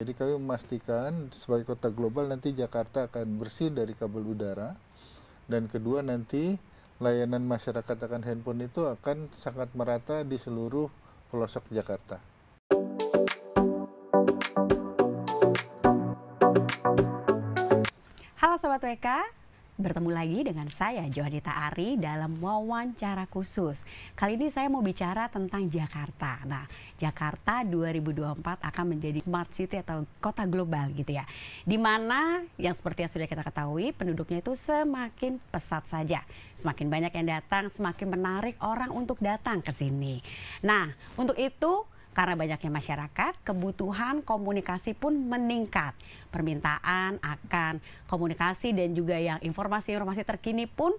Jadi kami memastikan sebagai kota global nanti Jakarta akan bersih dari kabel udara. Dan kedua nanti layanan masyarakat akan handphone itu akan sangat merata di seluruh pelosok Jakarta. Halo Sobat WK, bertemu lagi dengan saya Johanita Ari dalam wawancara khusus. Kali ini saya mau bicara tentang Jakarta. Nah, Jakarta 2024 akan menjadi smart city atau kota global gitu ya. Dimana yang seperti yang sudah kita ketahui penduduknya itu semakin pesat saja. Semakin banyak yang datang, semakin menarik orang untuk datang ke sini. Nah, untuk itu karena banyaknya masyarakat, kebutuhan komunikasi pun meningkat. Permintaan akan komunikasi dan juga yang informasi-informasi terkini pun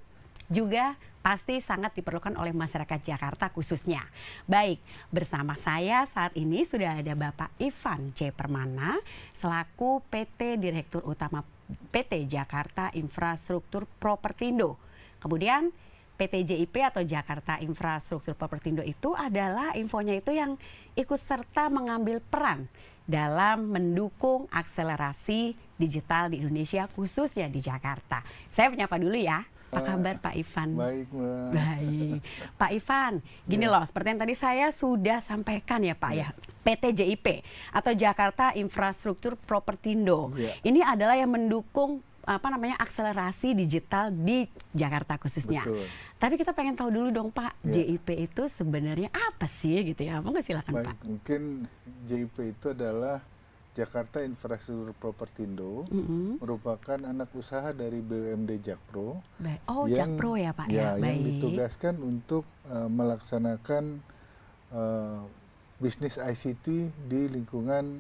juga pasti sangat diperlukan oleh masyarakat Jakarta khususnya. Baik, bersama saya saat ini sudah ada Bapak Ivan C. Permana selaku PT Direktur Utama PT Jakarta Infrastruktur Propertindo. Kemudian PT JIP atau Jakarta Infrastruktur Propertindo itu adalah infonya itu yang ikut serta mengambil peran dalam mendukung akselerasi digital di Indonesia khususnya di Jakarta. Saya menyapa dulu ya. Apa kabar Pak Ivan? Baik, Mbak. Baik. Pak Ivan, gini loh, seperti yang tadi saya sudah sampaikan ya Pak ya. PT JIP atau Jakarta Infrastruktur Propertindo. Ini adalah yang mendukung akselerasi digital di Jakarta khususnya. Betul. Tapi kita pengen tahu dulu dong Pak, JIP itu sebenarnya apa sih gitu ya? Monggo silakan Baik, Pak. mungkin JIP itu adalah Jakarta Infrastruktur Propertindo, merupakan anak usaha dari BUMD Jakpro. Oh, Jakpro ya Pak ya. Yang ditugaskan untuk melaksanakan bisnis ICT di lingkungan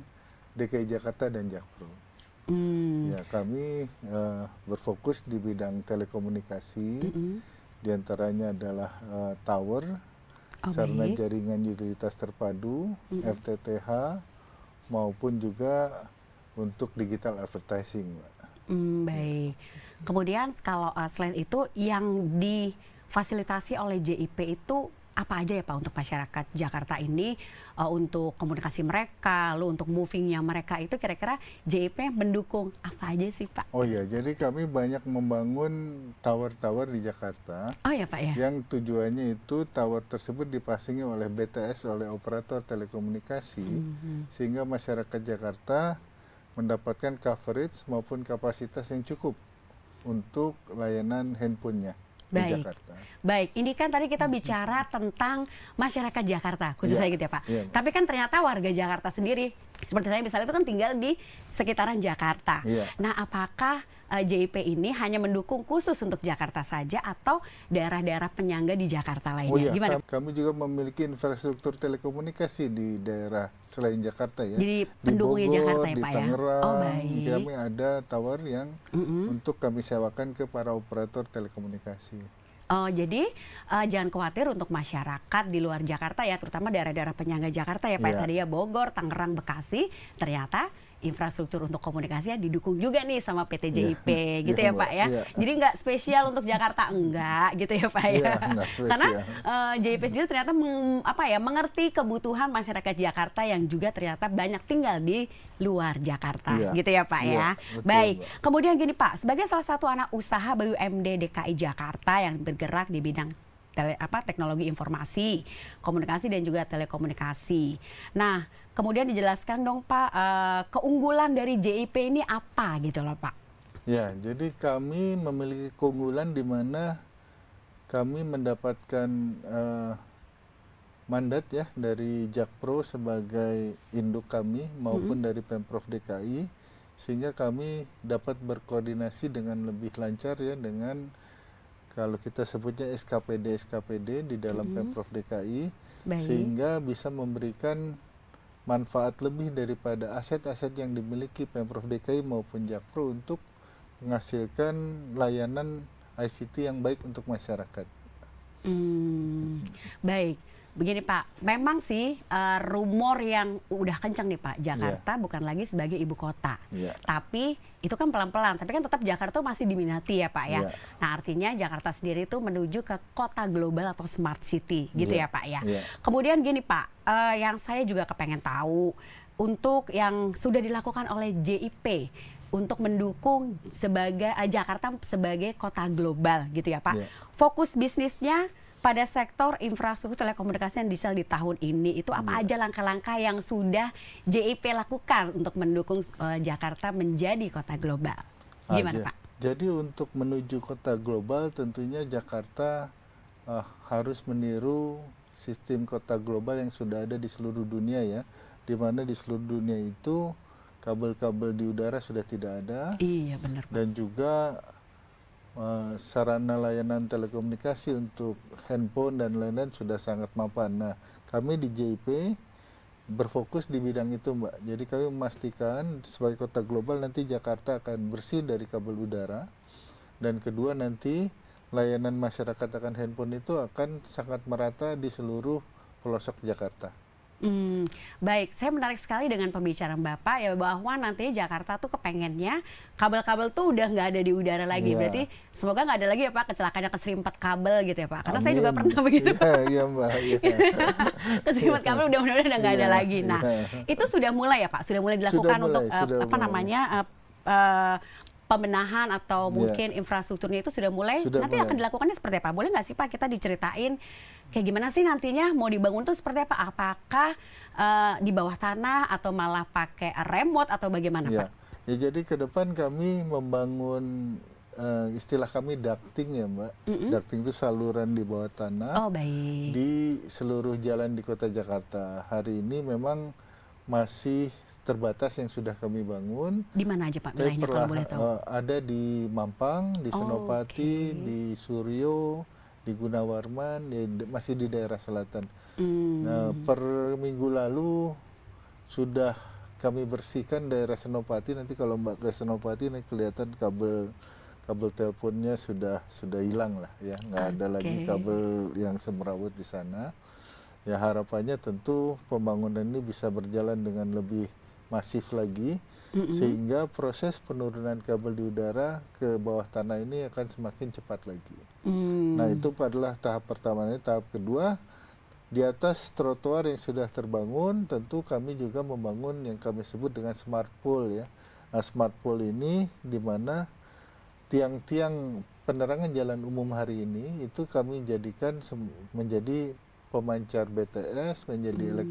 DKI Jakarta dan Jakpro. Ya, kami berfokus di bidang telekomunikasi, diantaranya adalah tower, sarana jaringan utilitas terpadu, FTTH, maupun juga untuk digital advertising. Baik. Kemudian kalau selain itu yang difasilitasi oleh JIP itu apa aja ya Pak untuk masyarakat Jakarta ini, untuk komunikasi mereka, lalu untuk movingnya mereka itu kira-kira JIP mendukung apa aja sih Pak? Oh ya, jadi kami banyak membangun tower-tower di Jakarta. Oh ya Pak ya. Yang tujuannya itu tower tersebut dipasangi oleh BTS, oleh operator telekomunikasi, sehingga masyarakat Jakarta mendapatkan coverage maupun kapasitas yang cukup untuk layanan handphonenya. Baik, baik. Ini kan tadi kita bicara tentang masyarakat Jakarta, khususnya gitu ya Pak. Tapi kan ternyata warga Jakarta sendiri, seperti saya misalnya itu kan tinggal di sekitaran Jakarta. Nah, apakah JIP ini hanya mendukung khusus untuk Jakarta saja atau daerah-daerah penyangga di Jakarta lainnya? Gimana? Kami juga memiliki infrastruktur telekomunikasi di daerah selain Jakarta ya. Jadi di pendukungnya Bogor, Jakarta ya di Pak ya? Tangerang, Oh baik. kami ada tower yang untuk kami sewakan ke para operator telekomunikasi. Oh, jadi jangan khawatir untuk masyarakat di luar Jakarta ya, terutama daerah-daerah penyangga Jakarta ya Pak. Tadi ya Bogor, Tangerang, Bekasi, ternyata infrastruktur untuk komunikasinya didukung juga nih sama PT JIP gitu ya Pak ya. Jadi nggak spesial untuk Jakarta, enggak gitu ya Pak ya. Karena JIP sendiri ternyata mengerti kebutuhan masyarakat Jakarta yang juga ternyata banyak tinggal di luar Jakarta gitu ya Pak ya. Baik, kemudian gini Pak, sebagai salah satu anak usaha BUMD DKI Jakarta yang bergerak di bidang teknologi informasi, komunikasi dan juga telekomunikasi. Nah, kemudian dijelaskan dong Pak, keunggulan dari JIP ini apa gitu loh Pak? Ya, jadi kami memiliki keunggulan di mana kami mendapatkan mandat ya dari Jakpro sebagai induk kami maupun dari Pemprov DKI, sehingga kami dapat berkoordinasi dengan lebih lancar ya dengan kalau kita sebutnya SKPD di dalam Pemprov DKI, sehingga bisa memberikan manfaat lebih daripada aset-aset yang dimiliki Pemprov DKI maupun Jakpro untuk menghasilkan layanan ICT yang baik untuk masyarakat. Baik. Begini Pak, memang sih rumor yang udah kencang nih Pak, Jakarta bukan lagi sebagai ibu kota. Tapi itu kan pelan-pelan, tapi kan tetap Jakarta masih diminati ya Pak ya. Nah artinya Jakarta sendiri itu menuju ke kota global atau smart city gitu ya Pak ya. Kemudian gini Pak, yang saya juga kepengen tahu, untuk yang sudah dilakukan oleh JIP untuk mendukung sebagai Jakarta sebagai kota global gitu ya Pak. Fokus bisnisnya pada sektor infrastruktur telekomunikasi dan digital di tahun ini itu apa aja langkah-langkah yang sudah JIP lakukan untuk mendukung Jakarta menjadi kota global? Gimana Pak? Jadi untuk menuju kota global tentunya Jakarta harus meniru sistem kota global yang sudah ada di seluruh dunia ya, di mana di seluruh dunia itu kabel-kabel di udara sudah tidak ada. Iya benar Pak. Dan juga sarana layanan telekomunikasi untuk handphone dan lain-lain sudah sangat mapan. Nah, kami di JIP berfokus di bidang itu Mbak. Jadi kami memastikan sebagai kota global nanti Jakarta akan bersih dari kabel udara. Dan kedua nanti layanan masyarakat akan handphone itu akan sangat merata di seluruh pelosok Jakarta. Baik, saya menarik sekali dengan pembicaraan Bapak ya bahwa nantinya Jakarta tuh kepengennya kabel-kabel tuh udah nggak ada di udara lagi. Berarti semoga nggak ada lagi ya Pak kecelakaannya keserimpet kabel gitu ya Pak. Karena saya juga pernah begitu. Iya Mbak. Keserimpet kabel udah mudah-mudahan udah nggak ada lagi. Nah, itu sudah mulai ya Pak? Sudah mulai dilakukan untuk apa namanya pembenahan atau mungkin infrastrukturnya itu sudah mulai. Nanti akan dilakukannya seperti apa? Boleh nggak sih Pak kita diceritain kayak gimana sih nantinya mau dibangun tuh seperti apa? Apakah di bawah tanah atau malah pakai remote atau bagaimana Pak? Ya jadi ke depan kami membangun istilah kami ducting ya Mbak. Ducting itu saluran di bawah tanah. Oh baik. Di seluruh jalan di kota Jakarta. Hari ini memang masih terbatas yang sudah kami bangun. Di mana aja Pak wilayahnya kalau boleh tahu? Ada di Mampang, di Senopati, di Suryo, di Gunawarman, masih di daerah selatan. Nah, per minggu lalu sudah kami bersihkan daerah Senopati. Nanti kalau Mbak ke Senopati nanti kelihatan kabel teleponnya sudah hilang lah ya, nggak ada lagi kabel yang semrawut di sana. Ya harapannya tentu pembangunan ini bisa berjalan dengan lebih masif lagi, sehingga proses penurunan kabel di udara ke bawah tanah ini akan semakin cepat lagi. Nah itu adalah tahap pertama. Tahap kedua, di atas trotoar yang sudah terbangun, tentu kami juga membangun yang kami sebut dengan smart pole ya. Nah, smart pole ini di mana tiang-tiang penerangan jalan umum hari ini itu kami jadikan menjadi pemancar BTS, menjadi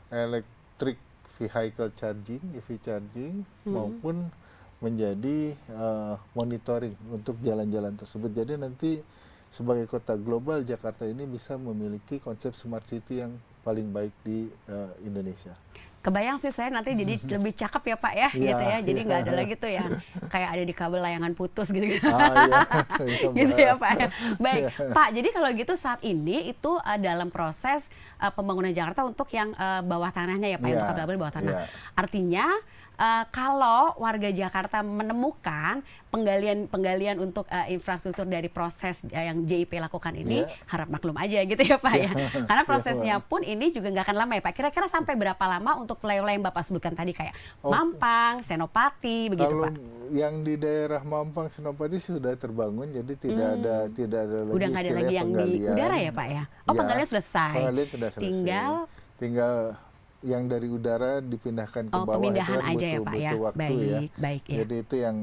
electric vehicle charging, EV charging, maupun menjadi monitoring untuk jalan-jalan tersebut. Jadi nanti sebagai kota global Jakarta ini bisa memiliki konsep smart city yang paling baik di Indonesia. Kebayang sih saya nanti jadi lebih cakep ya Pak ya, gitu ya. Jadi nggak ada lagi tuh yang kayak ada di kabel layangan putus gitu. Gitu ya Pak ya. Baik Pak, jadi kalau gitu saat ini itu dalam proses pembangunan Jakarta untuk yang bawah tanahnya ya Pak, untuk kabel bawah tanah. Artinya kalau warga Jakarta menemukan penggalian untuk infrastruktur dari proses yang JIP lakukan ini, harap maklum aja gitu ya Pak ya. Karena prosesnya pun ini juga nggak akan lama ya Pak. Kira-kira sampai berapa lama untuk wilayah yang Bapak sebutkan tadi kayak Mampang, Senopati, begitu Pak? Kalau yang di daerah Mampang, Senopati sudah terbangun, jadi tidak ada lagi. Udah nggak ada lagi yang di udara ya Pak ya? Oh penggalian selesai. Penggalian sudah selesai. Tinggal yang dari udara dipindahkan ke bawah, pemindahan itu kan aja ya Pak ya. butuh waktu baik ya. Jadi itu yang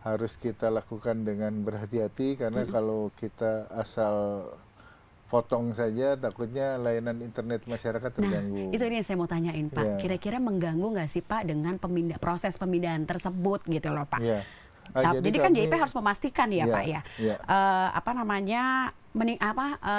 harus kita lakukan dengan berhati-hati, karena kalau kita asal potong saja takutnya layanan internet masyarakat terganggu. Itu yang saya mau tanyain Pak. Kira-kira mengganggu nggak sih Pak dengan proses pemindahan tersebut gitu loh Pak? Jadi kan JIP harus memastikan ya Pak ya,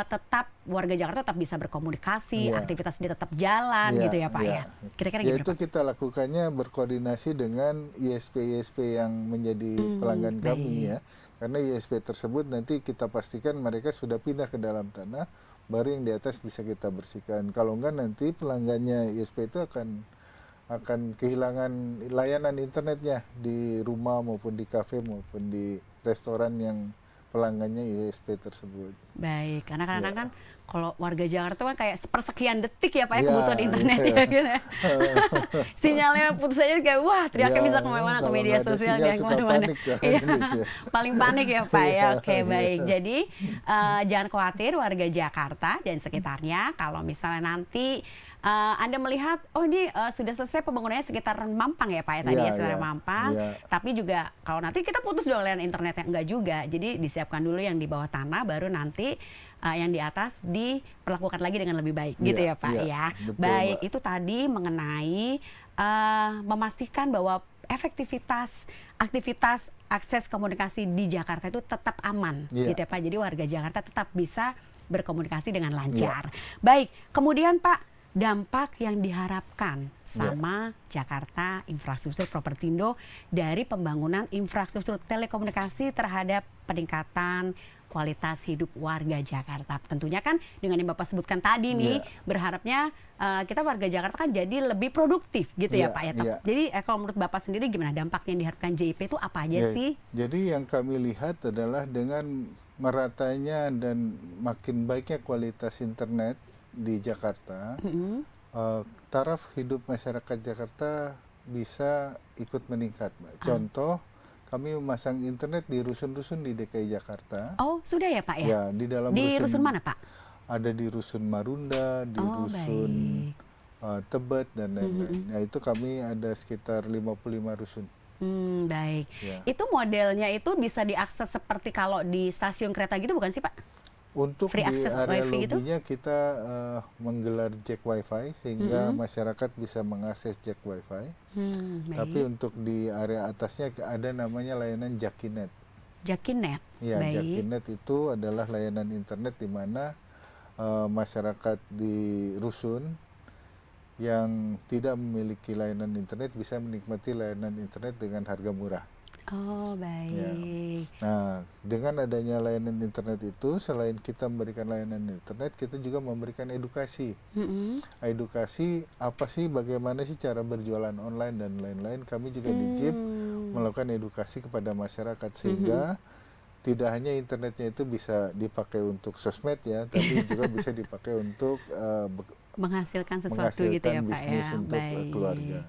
tetap warga Jakarta tetap bisa berkomunikasi, aktivitas dia tetap jalan gitu ya Pak ya. Kira-kira gimana Pak? Itu kita lakukannya berkoordinasi dengan ISP yang menjadi pelanggan kami ya. Karena ISP tersebut nanti kita pastikan mereka sudah pindah ke dalam tanah, baru yang di atas bisa kita bersihkan. Kalau enggak nanti pelanggannya ISP itu akan kehilangan layanan internetnya di rumah maupun di kafe maupun di restoran yang pelanggannya ISP tersebut. Baik, karena kadang-kadang kan kalau warga Jakarta kan kayak sepersekian detik ya Pak ya kebutuhan internetnya gitu ya. Sinyalnya putus aja kayak wah teriaknya bisa kemana-mana ke media sosial dan kemana-mana. Paling panik ya Pak ya. Oke baik, jadi jangan khawatir warga Jakarta dan sekitarnya kalau misalnya nanti Anda melihat, oh ini sudah selesai pembangunannya sekitar Mampang ya Pak ya tadi ya, sekitar Mampang. Tapi juga kalau nanti kita putus dong layanan internetnya, enggak juga. Jadi disiapkan dulu yang di bawah tanah, baru nanti yang di atas diperlakukan lagi dengan lebih baik, gitu ya Pak ya. Betul, baik, Mbak. itu tadi mengenai memastikan bahwa efektivitas aktivitas akses komunikasi di Jakarta itu tetap aman, gitu ya Pak. Jadi warga Jakarta tetap bisa berkomunikasi dengan lancar. Baik, kemudian Pak, dampak yang diharapkan sama Jakarta Infrastruktur Propertindo dari pembangunan infrastruktur telekomunikasi terhadap peningkatan kualitas hidup warga Jakarta. Tentunya kan dengan yang Bapak sebutkan tadi nih, berharapnya kita warga Jakarta kan jadi lebih produktif gitu ya Pak ya. Jadi kalau menurut Bapak sendiri gimana dampak yang diharapkan JIP itu apa aja sih? Jadi yang kami lihat adalah dengan meratanya dan makin baiknya kualitas internet di Jakarta, taraf hidup masyarakat Jakarta bisa ikut meningkat, Mbak. Contoh, kami memasang internet di rusun-rusun di DKI Jakarta. Oh, sudah ya Pak ya? Ya, di dalam rusun mana Pak? Ada di rusun Marunda, di rusun Tebet dan lain-lain. Nah, itu kami ada sekitar 55 rusun. Baik. Itu modelnya itu bisa diakses seperti kalau di stasiun kereta gitu bukan sih Pak? Untuk free di area gitu? lobinya kita menggelar jack wifi sehingga masyarakat bisa mengakses jack wifi. Tapi untuk di area atasnya ada namanya layanan Jakinet. Jakinet? Ya, Jakinet itu adalah layanan internet di mana masyarakat di rusun yang tidak memiliki layanan internet bisa menikmati layanan internet dengan harga murah. Oh, baik. Nah, dengan adanya layanan internet itu, selain kita memberikan layanan internet, kita juga memberikan edukasi. Edukasi apa sih, bagaimana sih cara berjualan online dan lain-lain. Kami juga di JIP melakukan edukasi kepada masyarakat sehingga tidak hanya internetnya itu bisa dipakai untuk sosmed ya, tapi juga bisa dipakai untuk menghasilkan sesuatu gitu ya Pak ya. Untuk keluarga.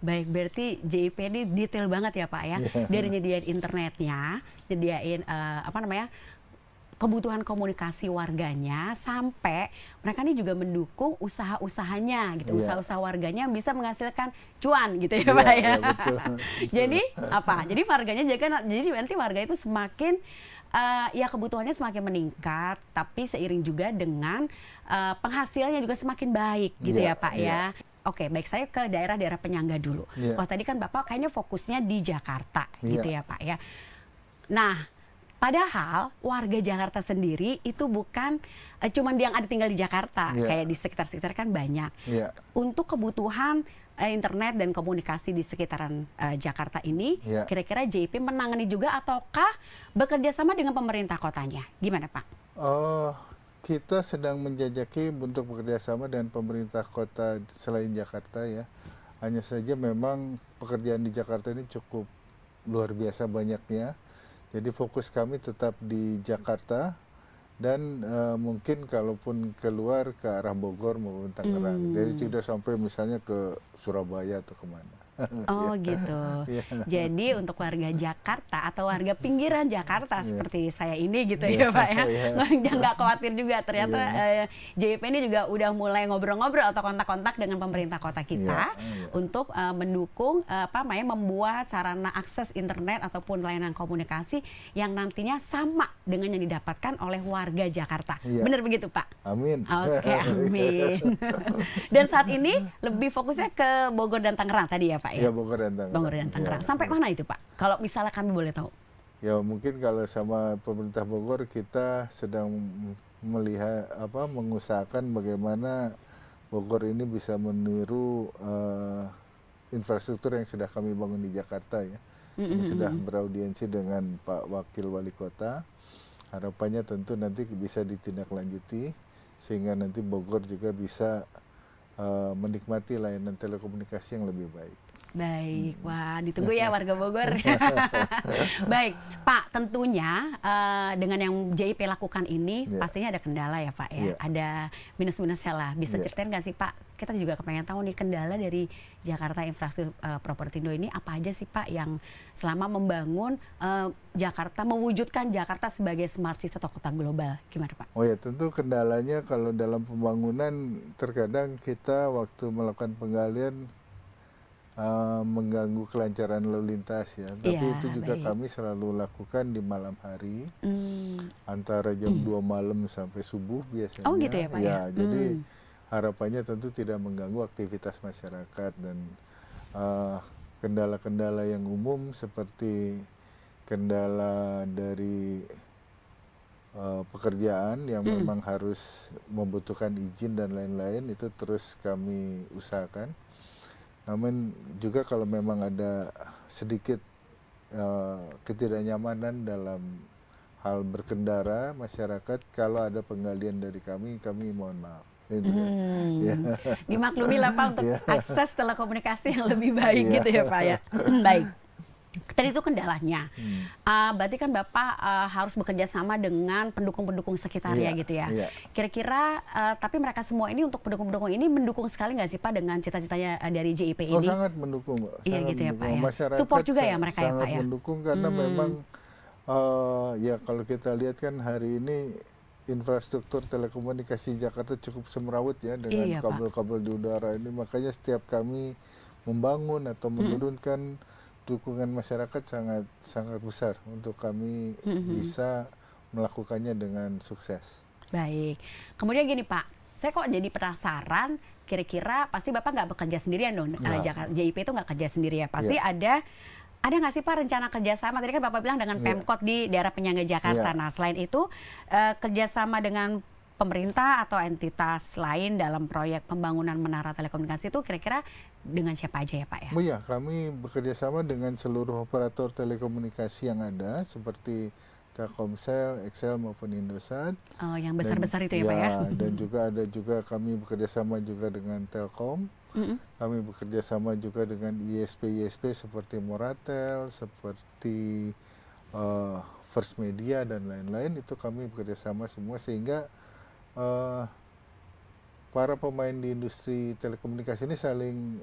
Baik, berarti JIP ini detail banget ya Pak ya. Dari nyediain internetnya, nyediain kebutuhan komunikasi warganya, sampai mereka ini juga mendukung usaha-usahanya gitu, usaha-usaha warganya bisa menghasilkan cuan gitu ya Pak ya. Betul. Jadi apa? Jadi warganya jadi nanti warga itu semakin ya kebutuhannya semakin meningkat, tapi seiring juga dengan penghasilannya juga semakin baik gitu ya Pak ya. Oke, baik, saya ke daerah-daerah penyangga dulu. Wah, tadi kan Bapak kayaknya fokusnya di Jakarta gitu ya Pak ya. Nah, padahal warga Jakarta sendiri itu bukan cuman yang ada tinggal di Jakarta, kayak di sekitar-sekitar kan banyak. Untuk kebutuhan internet dan komunikasi di sekitaran Jakarta ini, kira-kira JIP menangani juga ataukah bekerja sama dengan pemerintah kotanya? Gimana Pak? Kita sedang menjajaki untuk bekerjasama dengan pemerintah kota selain Jakarta ya. Hanya saja memang pekerjaan di Jakarta ini cukup luar biasa banyaknya. Jadi fokus kami tetap di Jakarta dan mungkin kalaupun keluar ke arah Bogor maupun Tangerang. Jadi tidak sampai misalnya ke Surabaya atau kemana. Oh gitu. Jadi untuk warga Jakarta atau warga pinggiran Jakarta seperti saya ini gitu ya Pak ya, nggak khawatir juga ternyata JIP ini juga udah mulai ngobrol-ngobrol atau kontak-kontak dengan pemerintah kota kita untuk mendukung membuat sarana akses internet ataupun layanan komunikasi yang nantinya sama dengan yang didapatkan oleh warga Jakarta. Benar begitu Pak? Amin. Oke, amin. Dan saat ini lebih fokusnya ke Bogor dan Tangerang tadi ya Pak? Ya, Bogor dan Tangerang. Bogor dan Tangerang. Sampai mana itu Pak? Kalau misalnya kami boleh tahu. Ya mungkin kalau sama pemerintah Bogor kita sedang melihat mengusahakan bagaimana Bogor ini bisa meniru infrastruktur yang sudah kami bangun di Jakarta ya. Ini sudah beraudiensi dengan Pak Wakil Wali Kota. Harapannya tentu nanti bisa ditindaklanjuti sehingga nanti Bogor juga bisa menikmati layanan telekomunikasi yang lebih baik. Baik, wah ditunggu ya warga Bogor. Baik, Pak, tentunya dengan yang JIP lakukan ini pastinya ada kendala ya Pak ya, ada minus-minusnya lah. Bisa ceritain nggak sih Pak? Kita juga kepengen tahu nih kendala dari Jakarta Infrastruktur Propertindo ini apa aja sih Pak yang selama membangun Jakarta, mewujudkan Jakarta sebagai smart city atau kota global, gimana Pak? Oh ya, tentu kendalanya kalau dalam pembangunan terkadang kita waktu melakukan penggalian mengganggu kelancaran lalu lintas ya. Tapi itu juga kami selalu lakukan di malam hari, antara jam 2 malam sampai subuh biasanya. Oh gitu ya Pak ya? Jadi harapannya tentu tidak mengganggu aktivitas masyarakat dan kendala-kendala yang umum seperti kendala dari pekerjaan yang memang harus membutuhkan izin dan lain-lain itu terus kami usahakan. Namun juga kalau memang ada sedikit ketidaknyamanan dalam hal berkendara masyarakat, kalau ada penggalian dari kami mohon maaf. Dimaklumi lah Pak untuk akses telekomunikasi yang lebih baik gitu ya Pak ya. Baik. Tadi itu kendalanya. Berarti kan Bapak harus bekerja sama dengan pendukung-pendukung sekitarnya gitu ya. Kira-kira tapi mereka semua ini untuk pendukung-pendukung ini mendukung sekali nggak sih Pak dengan cita-citanya dari JIP ini? Sangat mendukung, Iya gitu ya Pak ya. Masyarakat support juga ya mereka ya Pak ya. Sangat mendukung karena memang ya kalau kita lihat kan hari ini infrastruktur telekomunikasi Jakarta cukup semrawut ya dengan kabel-kabel di udara ini, makanya setiap kami membangun atau menurunkan dukungan masyarakat sangat besar untuk kami bisa melakukannya dengan sukses. Baik. Kemudian gini Pak, saya kok jadi penasaran, kira-kira pasti Bapak nggak bekerja sendirian dong, JIP itu nggak kerja sendiri ya, pasti ada nggak sih Pak rencana kerjasama? Tadi kan Bapak bilang dengan Pemkot di daerah penyangga Jakarta. Nah selain itu kerjasama dengan pemerintah atau entitas lain dalam proyek pembangunan menara telekomunikasi itu kira-kira dengan siapa aja ya Pak ya? Oh ya, kami bekerja sama dengan seluruh operator telekomunikasi yang ada seperti Telkomsel, XL maupun Indosat. Oh, yang besar-besar itu ya Pak ya? Dan juga ada kami bekerja sama juga dengan Telkom. Kami bekerja sama juga dengan ISP seperti Moratel, seperti First Media dan lain-lain. Itu kami bekerja sama semua sehingga para pemain di industri telekomunikasi ini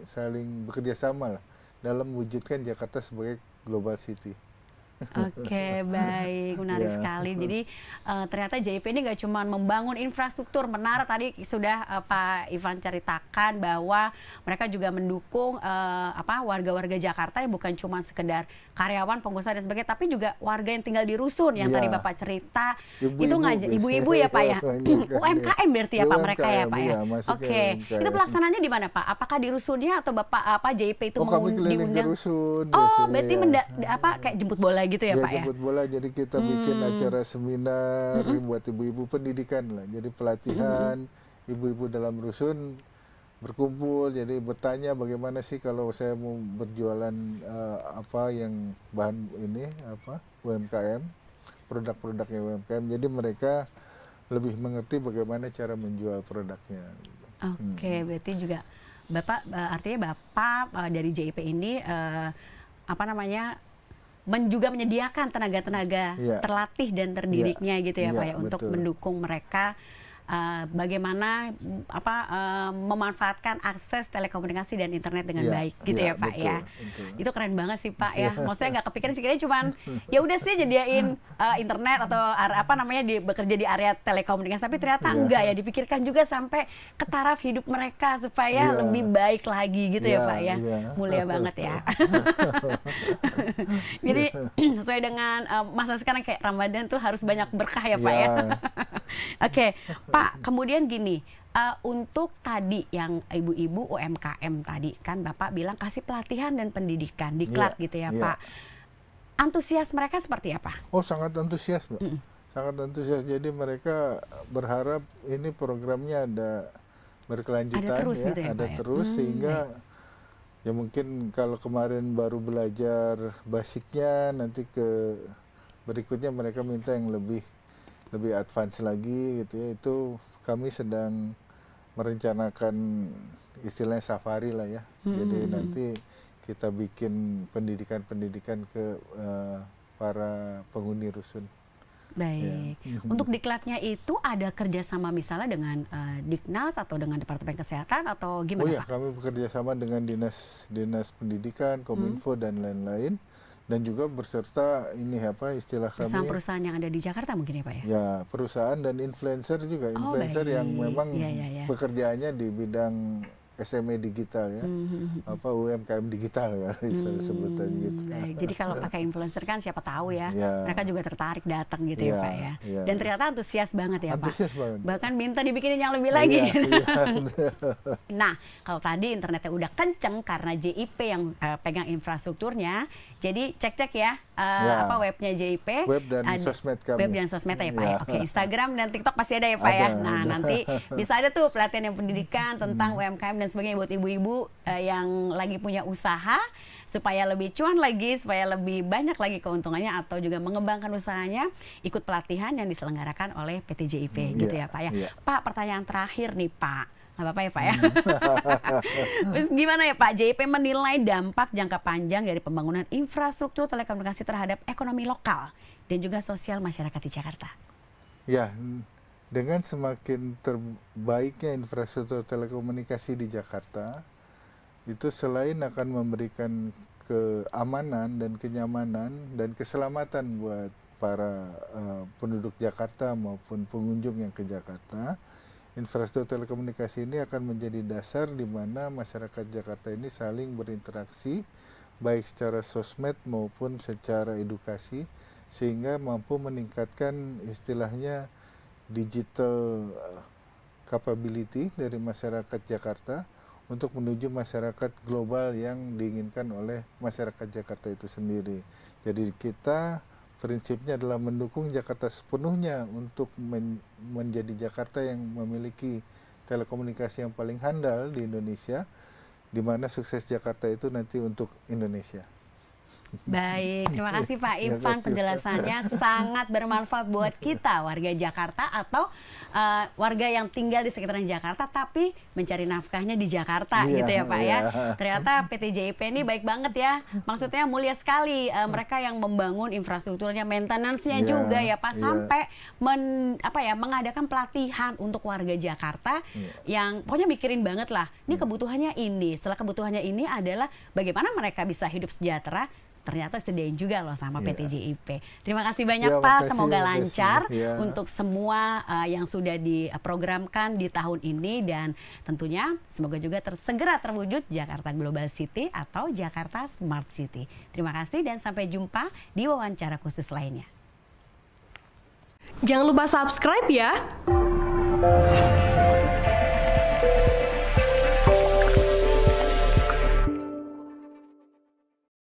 saling bekerja sama lah dalam mewujudkan Jakarta sebagai global city. Oke, baik, menarik sekali. Jadi ternyata JIP ini nggak cuma membangun infrastruktur menara, tadi sudah Pak Ivan ceritakan bahwa mereka juga mendukung warga-warga Jakarta yang bukan cuma sekedar karyawan, pengusaha dan sebagainya, tapi juga warga yang tinggal di rusun yang tadi Bapak cerita. Ibu-ibu ya Pak ya, UMKM berarti ya Pak mereka ya Pak ya. Oke, itu pelaksananya di mana Pak? Apakah di rusunnya atau Bapak JIP itu diundang? Oh, berarti kayak jemput bola gitu ya Pak ya? Jemput bola, jadi kita bikin acara seminar buat ibu-ibu pendidikan lah. Jadi pelatihan ibu-ibu dalam rusun berkumpul, jadi bertanya bagaimana sih kalau saya mau berjualan apa yang bahan ini UMKM, produk-produknya UMKM. Jadi mereka lebih mengerti bagaimana cara menjual produknya. Oke, berarti juga Bapak artinya Bapak dari JIP ini juga menyediakan tenaga-tenaga terlatih dan terdidiknya gitu ya Pak ya, untuk mendukung mereka bagaimana memanfaatkan akses telekomunikasi dan internet dengan baik gitu ya Pak ya. Itu keren banget sih Pak ya. Maksudnya nggak kepikiran sih, kayaknya cuman ya udah sih nyediain internet atau bekerja di area telekomunikasi, tapi ternyata enggak ya, dipikirkan juga sampai ke taraf hidup mereka supaya lebih baik lagi gitu ya Pak ya. Mulia banget ya. Jadi sesuai dengan masa sekarang kayak Ramadan tuh harus banyak berkah ya Pak ya. Oke, Pak, kemudian gini, untuk tadi yang ibu-ibu UMKM tadi, kan Bapak bilang kasih pelatihan dan pendidikan, diklat gitu ya Pak. Antusias mereka seperti apa? Oh, sangat antusias Mbak. Sangat antusias, jadi mereka berharap ini programnya ada berkelanjutan, ada terus gitu ya, ada Pak, terus sehingga ya mungkin kalau kemarin baru belajar basicnya, nanti ke berikutnya mereka minta yang lebih advance lagi gitu ya. Itu kami sedang merencanakan istilahnya safari lah ya. Jadi nanti kita bikin pendidikan-pendidikan ke para penghuni rusun. Baik. Untuk diklatnya itu ada kerjasama misalnya dengan Diknas atau dengan Departemen Kesehatan atau gimana, Oh ya, Pak? kami bekerjasama dengan dinas pendidikan, Kominfo dan lain-lain, dan juga berserta ini istilah kami Perusahaan-perusahaan yang ada di Jakarta mungkin ya, Pak ya? Ya, perusahaan dan influencer juga, influencer yang memang pekerjaannya di bidang SME digital ya, UMKM digital ya, sebutan gitu. Baik. Jadi kalau pakai influencer kan siapa tahu ya, mereka juga tertarik datang gitu ya Pak ya. Dan ternyata antusias banget ya antusias Pak. Banget. Bahkan minta dibikinin yang lebih lagi. Nah, kalau tadi internetnya udah kenceng karena JIP yang pegang infrastrukturnya, jadi cek-cek ya, webnya JIP. Web dan sosmed kami. Web dan sosmed ya Pak ya. Oke, Instagram dan TikTok pasti ada ya Pak ya. Nah, nanti bisa ada tuh pelatihan yang pendidikan tentang UMKM dan sebagainya buat ibu-ibu yang lagi punya usaha supaya lebih cuan lagi, supaya lebih banyak lagi keuntungannya atau juga mengembangkan usahanya, ikut pelatihan yang diselenggarakan oleh PT JIP gitu ya Pak ya. Pak, pertanyaan terakhir nih Pak. Nggak apa-apa ya Pak ya. Terus gimana ya Pak, JIP menilai dampak jangka panjang dari pembangunan infrastruktur telekomunikasi terhadap ekonomi lokal dan juga sosial masyarakat di Jakarta? Ya, dengan semakin terbaiknya infrastruktur telekomunikasi di Jakarta, itu selain akan memberikan keamanan dan kenyamanan dan keselamatan buat para penduduk Jakarta maupun pengunjung yang ke Jakarta, infrastruktur telekomunikasi ini akan menjadi dasar di mana masyarakat Jakarta ini saling berinteraksi, baik secara sosmed maupun secara edukasi, sehingga mampu meningkatkan istilahnya digital capability dari masyarakat Jakarta untuk menuju masyarakat global yang diinginkan oleh masyarakat Jakarta itu sendiri. Jadi kita prinsipnya adalah mendukung Jakarta sepenuhnya untuk menjadi Jakarta yang memiliki telekomunikasi yang paling handal di Indonesia, di mana sukses Jakarta itu nanti untuk Indonesia. Baik, terima kasih Pak Irfan, penjelasannya sangat bermanfaat buat kita warga Jakarta atau warga yang tinggal di sekitaran Jakarta tapi mencari nafkahnya di Jakarta gitu ya Pak ya. Ternyata PT JIP ini baik banget ya, maksudnya mulia sekali mereka yang membangun infrastrukturnya, maintenance-nya juga ya Pak, sampai mengadakan pelatihan untuk warga Jakarta yang pokoknya mikirin banget lah, ini kebutuhannya ini, setelah kebutuhannya ini adalah bagaimana mereka bisa hidup sejahtera. Ternyata sediain juga loh sama PT JIP. Terima kasih banyak Pak, semoga lancar untuk semua yang sudah diprogramkan di tahun ini dan tentunya semoga juga segera terwujud Jakarta Global City atau Jakarta Smart City. Terima kasih dan sampai jumpa di wawancara khusus lainnya. Jangan lupa subscribe ya.